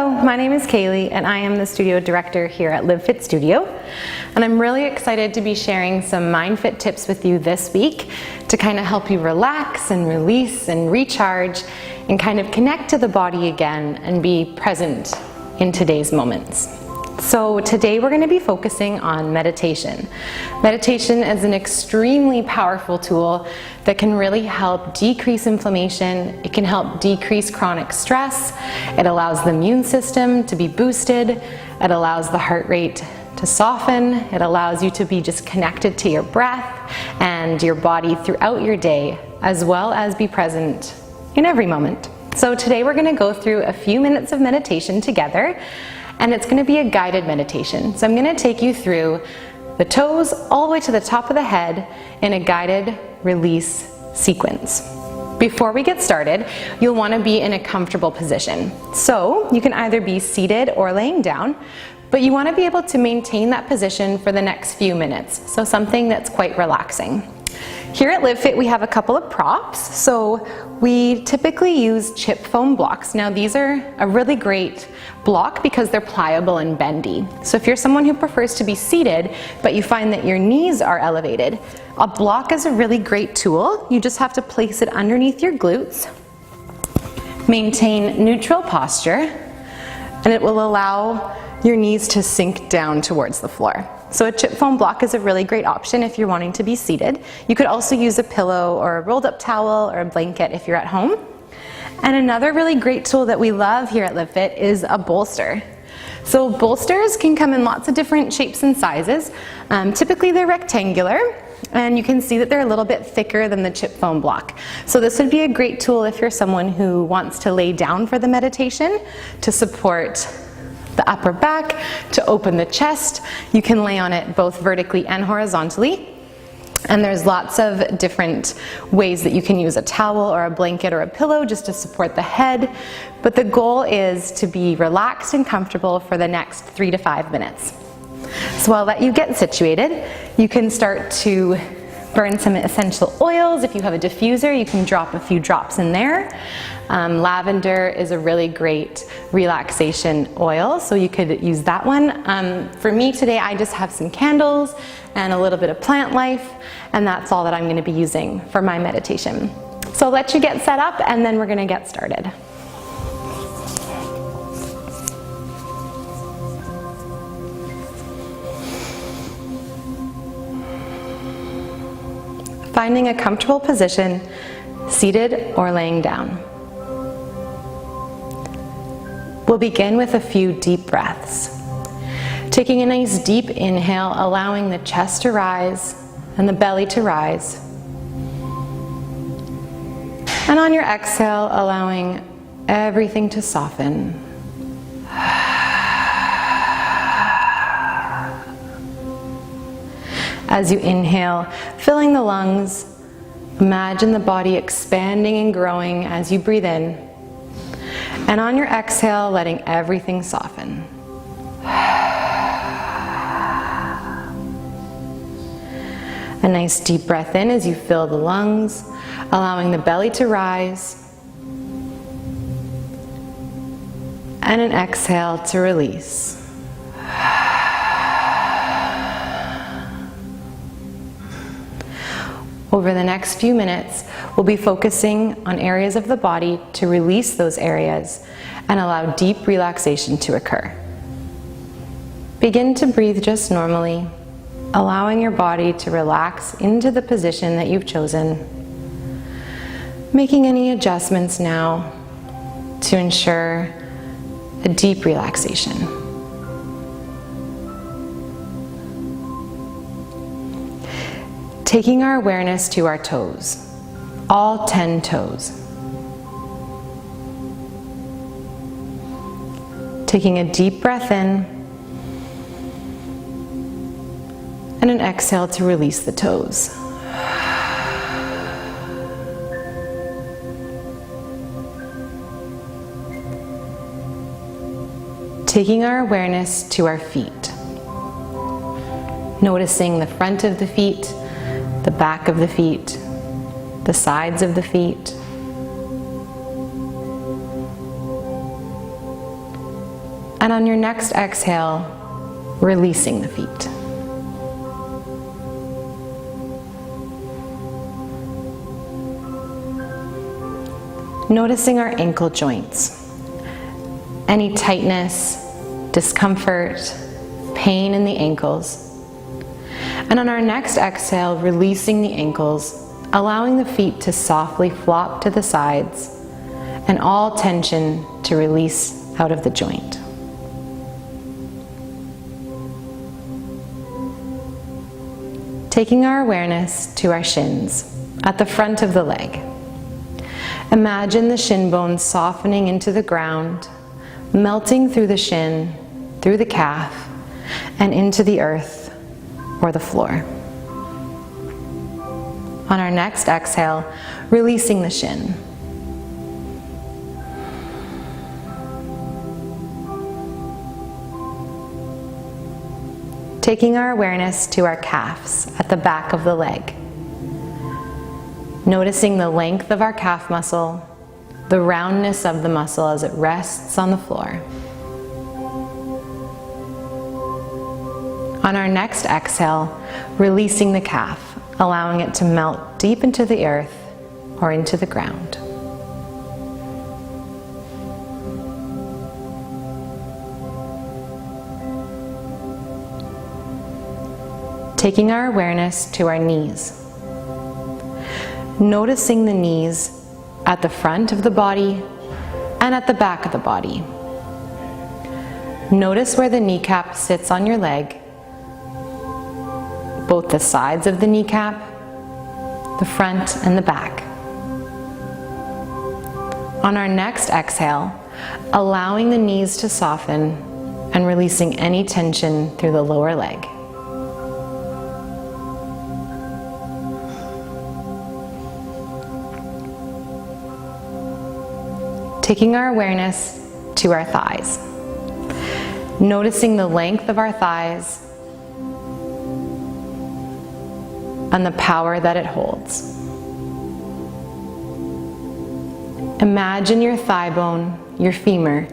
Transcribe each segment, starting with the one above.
Hello, my name is Kaylee and I am the studio director here at Mindfit Studio. And I'm really excited to be sharing some Mindfit tips with you this week to kind of help you relax and release and recharge and kind of connect to the body again and be present in today's moments. So today we're going to be focusing on meditation. Meditation is an extremely powerful tool that can really help decrease inflammation. It can help decrease chronic stress. It allows the immune system to be boosted. It allows the heart rate to soften. It allows you to be just connected to your breath and your body throughout your day, as well as be present in every moment. So today we're going to go through a few minutes of meditation together. And it's going to be a guided meditation. So I'm going to take you through the toes all the way to the top of the head in a guided release sequence. Before we get started, you'll want to be in a comfortable position. So you can either be seated or laying down, but you want to be able to maintain that position for the next few minutes. So something that's quite relaxing. Here at Mindfit we have a couple of props. So we typically use chip foam blocks. Now these are a really great block because they're pliable and bendy. So if you're someone who prefers to be seated but you find that your knees are elevated, a block is a really great tool. You just have to place it underneath your glutes, maintain neutral posture, and it will allow your knees to sink down towards the floor. So a chip foam block is a really great option if you're wanting to be seated. You could also use a pillow or a rolled up towel or a blanket if you're at home. And another really great tool that we love here at Mindfit is a bolster. So bolsters can come in lots of different shapes and sizes. Typically they're rectangular, and you can see that they're a little bit thicker than the chip foam block. So this would be a great tool if you're someone who wants to lay down for the meditation to support the upper back, to open the chest. You can lay on it both vertically and horizontally. And there's lots of different ways that you can use a towel or a blanket or a pillow just to support the head. But the goal is to be relaxed and comfortable for the next 3 to 5 minutes. So I'll let you get situated. You can start to burn some essential oils. If you have a diffuser, you can drop a few drops in there. Lavender is a really great relaxation oil, so you could use that one. For me today, I just have some candles and a little bit of plant life, and that's all that I'm going to be using for my meditation. So I'll let you get set up and then we're going to get started. Finding a comfortable position, seated or laying down. We'll begin with a few deep breaths. Taking a nice deep inhale, allowing the chest to rise and the belly to rise. And on your exhale, allowing everything to soften. As you inhale, filling the lungs, imagine the body expanding and growing as you breathe in. And on your exhale, letting everything soften. A nice deep breath in as you fill the lungs, allowing the belly to rise. And an exhale to release. Over the next few minutes, we'll be focusing on areas of the body to release those areas and allow deep relaxation to occur. Begin to breathe just normally, allowing your body to relax into the position that you've chosen. Making any adjustments now to ensure a deep relaxation. Taking our awareness to our toes, all 10 toes. Taking a deep breath in and an exhale to release the toes. Taking our awareness to our feet. Noticing the front of the feet, the back of the feet, the sides of the feet. And on your next exhale, releasing the feet. Noticing our ankle joints. Any tightness, discomfort, pain in the ankles. And on our next exhale, releasing the ankles, allowing the feet to softly flop to the sides and all tension to release out of the joint. Taking our awareness to our shins at the front of the leg. Imagine the shin bones softening into the ground, melting through the shin, through the calf, and into the earth or the floor. On our next exhale, releasing the shin. Taking our awareness to our calves at the back of the leg. Noticing the length of our calf muscle, the roundness of the muscle as it rests on the floor. On our next exhale, releasing the calf, allowing it to melt deep into the earth or into the ground. Taking our awareness to our knees. Noticing the knees at the front of the body and at the back of the body. Notice where the kneecap sits on your leg, both the sides of the kneecap, the front and the back. On our next exhale, allowing the knees to soften and releasing any tension through the lower leg. Taking our awareness to our thighs. Noticing the length of our thighs and the power that it holds. Imagine your thigh bone, your femur,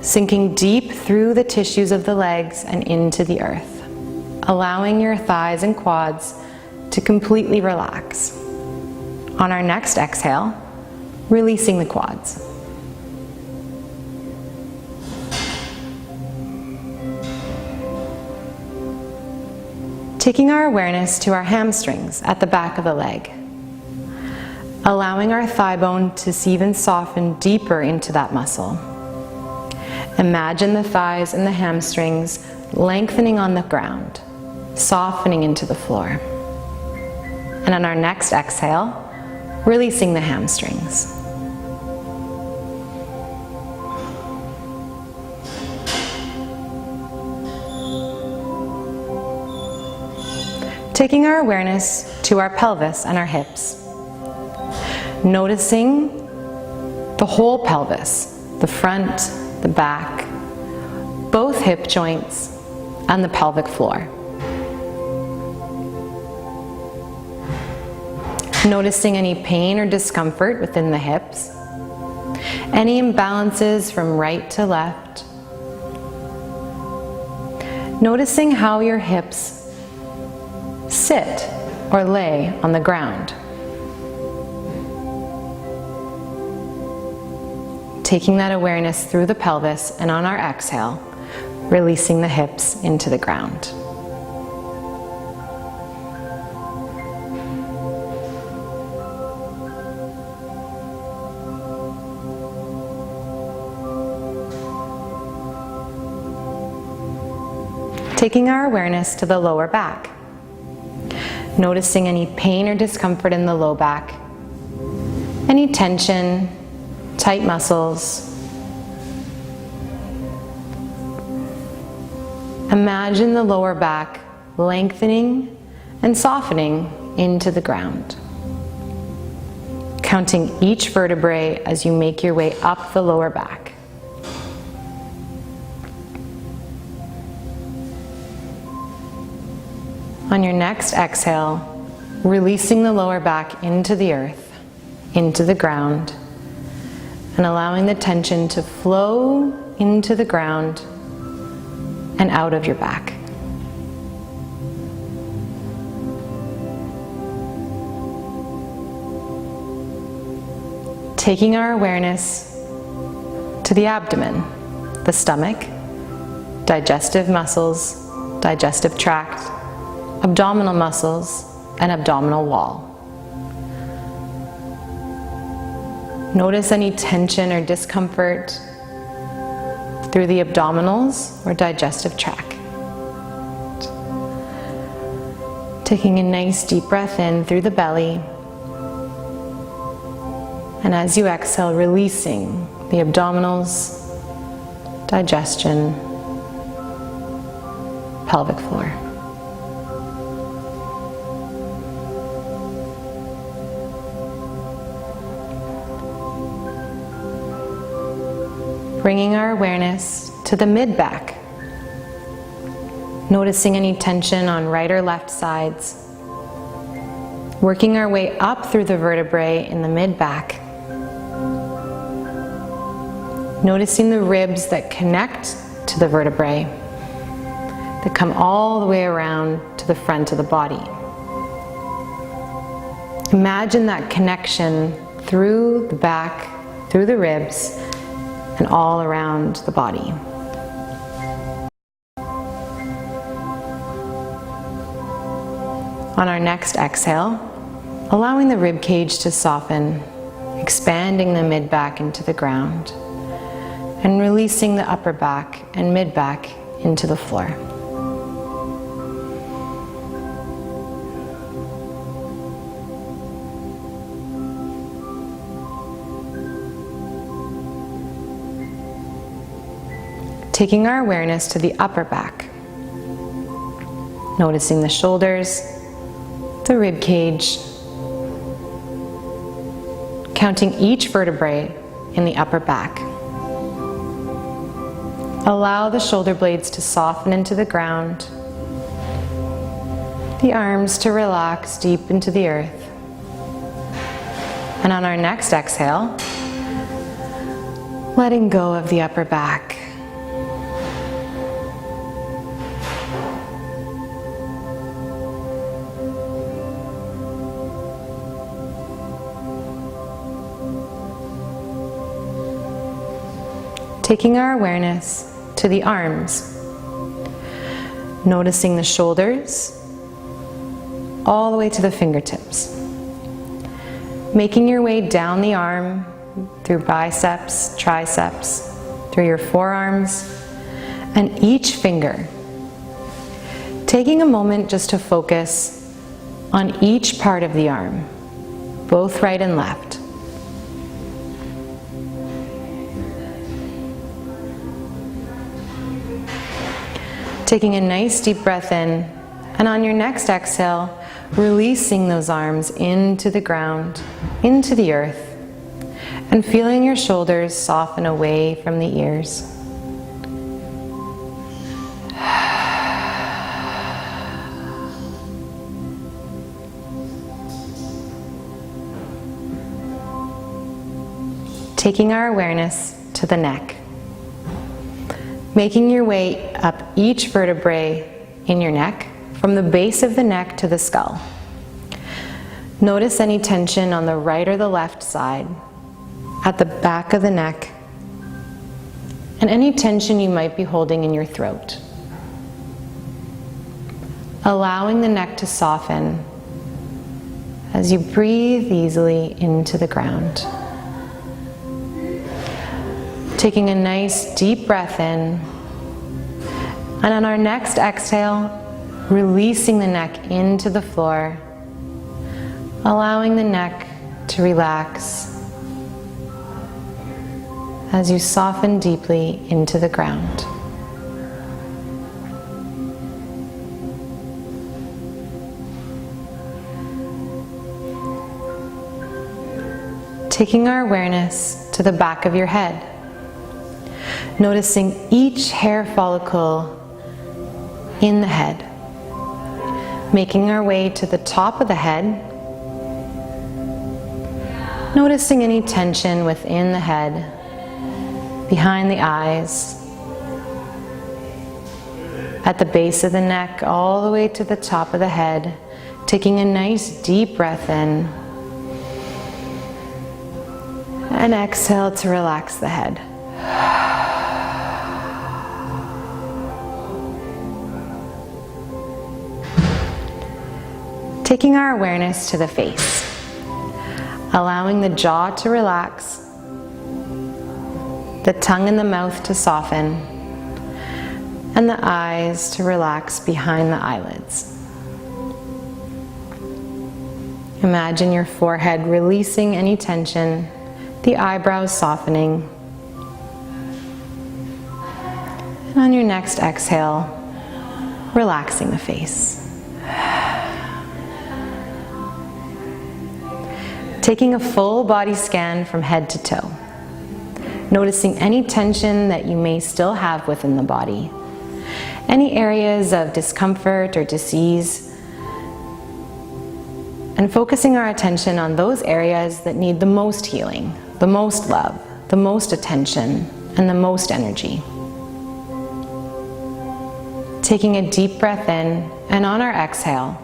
sinking deep through the tissues of the legs and into the earth, allowing your thighs and quads to completely relax. On our next exhale, releasing the quads. Taking our awareness to our hamstrings at the back of the leg, allowing our thigh bone to even soften deeper into that muscle. Imagine the thighs and the hamstrings lengthening on the ground, softening into the floor. And on our next exhale, releasing the hamstrings. Taking our awareness to our pelvis and our hips. Noticing the whole pelvis, the front, the back, both hip joints, and the pelvic floor. Noticing any pain or discomfort within the hips, any imbalances from right to left. Noticing how your hips sit or lay on the ground. Taking that awareness through the pelvis, and on our exhale, releasing the hips into the ground. Taking our awareness to the lower back. Noticing any pain or discomfort in the low back, any tension, tight muscles. Imagine the lower back lengthening and softening into the ground. Counting each vertebrae as you make your way up the lower back. On your next exhale, releasing the lower back into the earth, into the ground, and allowing the tension to flow into the ground and out of your back. Taking our awareness to the abdomen, the stomach, digestive muscles, digestive tract, abdominal muscles, and abdominal wall. Notice any tension or discomfort through the abdominals or digestive tract. Taking a nice deep breath in through the belly, and as you exhale, releasing the abdominals, digestion, pelvic floor. Bringing our awareness to the mid-back. Noticing any tension on right or left sides. Working our way up through the vertebrae in the mid-back. Noticing the ribs that connect to the vertebrae, that come all the way around to the front of the body. Imagine that connection through the back, through the ribs, and all around the body. On our next exhale, allowing the rib cage to soften, expanding the mid-back into the ground, and releasing the upper back and mid-back into the floor. Taking our awareness to the upper back, noticing the shoulders, the rib cage, counting each vertebrae in the upper back. Allow the shoulder blades to soften into the ground, the arms to relax deep into the earth. And on our next exhale, letting go of the upper back. Taking our awareness to the arms, noticing the shoulders all the way to the fingertips. Making your way down the arm through biceps, triceps, through your forearms, and each finger. Taking a moment just to focus on each part of the arm, both right and left. Taking a nice deep breath in, and on your next exhale, releasing those arms into the ground, into the earth, and feeling your shoulders soften away from the ears. Taking our awareness to the neck. Making your way up each vertebrae in your neck, from the base of the neck to the skull. Notice any tension on the right or the left side, at the back of the neck, and any tension you might be holding in your throat. Allowing the neck to soften as you breathe easily into the ground. Taking a nice deep breath in, and on our next exhale, releasing the neck into the floor, allowing the neck to relax as you soften deeply into the ground. Taking our awareness to the back of your head. Noticing each hair follicle in the head. Making our way to the top of the head. Noticing any tension within the head, behind the eyes, at the base of the neck, all the way to the top of the head, taking a nice deep breath in. And exhale to relax the head. Taking our awareness to the face, allowing the jaw to relax, the tongue and the mouth to soften, and the eyes to relax behind the eyelids. Imagine your forehead releasing any tension, the eyebrows softening. And on your next exhale, relaxing the face. Taking a full body scan from head to toe, noticing any tension that you may still have within the body, any areas of discomfort or disease, and focusing our attention on those areas that need the most healing, the most love, the most attention, and the most energy. Taking a deep breath in, and on our exhale,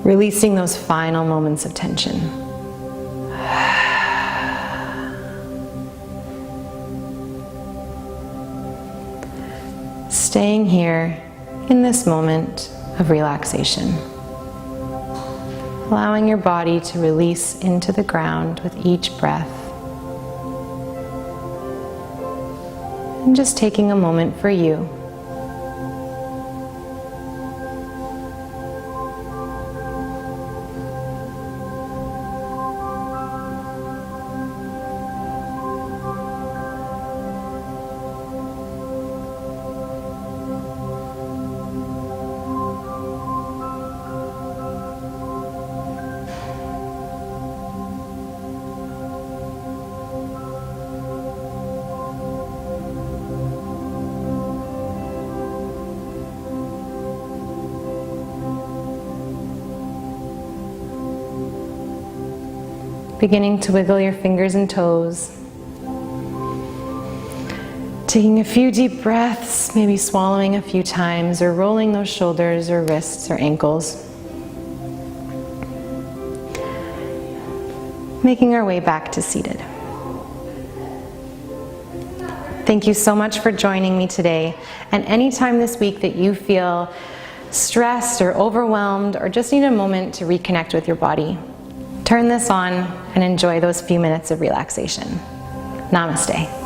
releasing those final moments of tension. Staying here in this moment of relaxation. Allowing your body to release into the ground with each breath. And just taking a moment for you. Beginning to wiggle your fingers and toes. Taking a few deep breaths, maybe swallowing a few times or rolling those shoulders or wrists or ankles. Making our way back to seated. Thank you so much for joining me today. And anytime this week that you feel stressed or overwhelmed or just need a moment to reconnect with your body, turn this on and enjoy those few minutes of relaxation. Namaste.